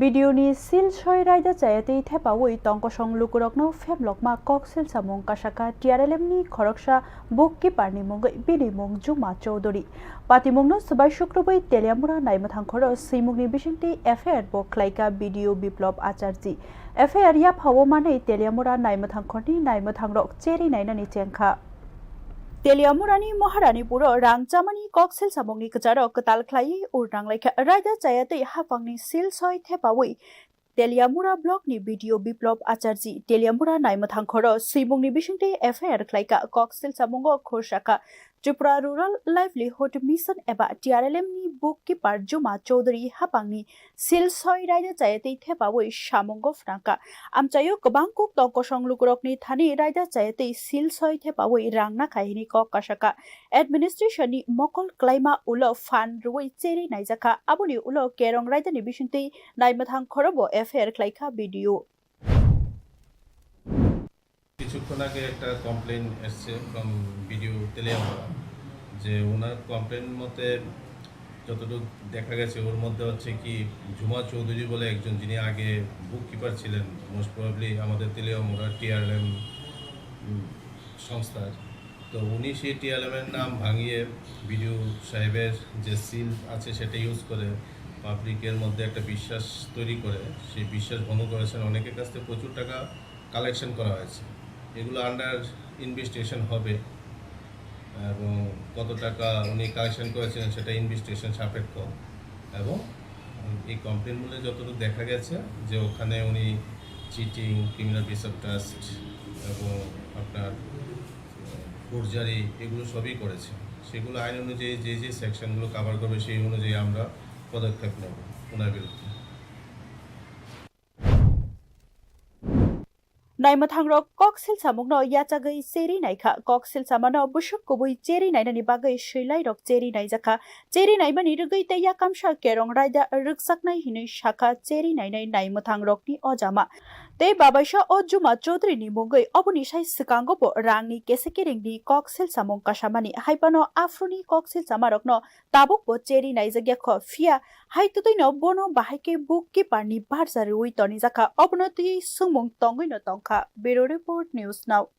BDOni sil soi raida chayati thepaui tongkosong lukurokno femlokma koksil samung kasaka TRLMni khoroksa Book Keeperni mungwi binimung Juma Chowdhury patimungno subai shukrubai Teliamurao naimathangkhoro simungni bisingti FIR bo khwlaikha BDO biplop acharji FIR ya phawo manei Teliamurao naimathangkhorni naimathangrok cheri nainani chengkha Teliamurani Maharanipuro rangchamani koksil samungni kecharok ketal khlai urranglaikhha raida chayati hapangni sil soi thepaui Teliamurao blockni BDO biplop acharji Teliamurao naimathangkhoro simungni bisingti FIR khwlaikha koksil samungo khwlaikha Tripura Rural Livelihood Mission eba TRLMni Book Keeper Juma Chowdhury hapangni sil soi raida chayati thepaui samungo franka amchayo kobangkuk tongkosong lukurokni thani raida chayati sil soi thepaui rangna kaihini kok kasaka administration ni mokol klaima ulo fan ruwi cheri naijaka abuni ulo kerong raida ni bisingti naimathang khorobo FIR khwlaikha BDO কিছুক্ষণ আগে একটা complain এসছে from video তেলিয়ামুড়াও যে ওনার complain মতে যতটুকু দেখা গেছে ওর মধ্যে হচ্ছে কি ঝুমা চৌধুরী বলে একজন যিনি আগে বুক কিপার ছিলেন মোস্ট প্রবাবলি আমাদের তেলিয়ামুড়া TRLM সংস্থার তো উনি সেই TRLM-এর নাম ভাঙিয়ে ভিডিও সাহেবের যে সিল আছে সেটা ইউজ করে পাবলিকের মধ্যে একটা বিশ্বাস তৈরি করে সেই বিশ্বাস ভঙ্গ করেছেন অনেকের কাছ থেকে প্রচুর টাকা কালেকশন করা হয়েছে এগুলো আন্ডার ইনভেস্টিগেশন হবে এবং কত টাকা উনি কালেকশন করেছিলেন সেটা ইনভেস্টিগেশন সাপেক্ষ এবং এই কমপ্লেনগুলো যতটুকু দেখা গেছে যে ওখানে উনি cheating criminal breach of trust এবং আপনার ফোর্জারি এগুলো সবই করেছে সেগুলো আইন অনুযায়ী যে যে সেকশনগুলো কভার করবে সেই অনুযায়ী আমরা পদক্ষেপ নেব ওনার বিরুদ্ধে naimathangrok koksil samungno yachagai cheri naikha koksil samano busuk kubui cheri nainani bagai shlai rok cheri naijaka cheri naimani rugai teiya kamsa kerong raida ruksaknai hinui shakha cheri nainai naimathangrokni ojama tei babaisa o Juma Chowdhury ni mungwi oboni sai sikango bo rangni kesekiringni koksil samung kasamani haipano afroni koksil samarokno tabuk bo cheri naijagya kho fia haitutoino bono bahaike Book Keeperni barjar ui toni jaka obono tui sumung tongoi no tongkha Bureau Report News Now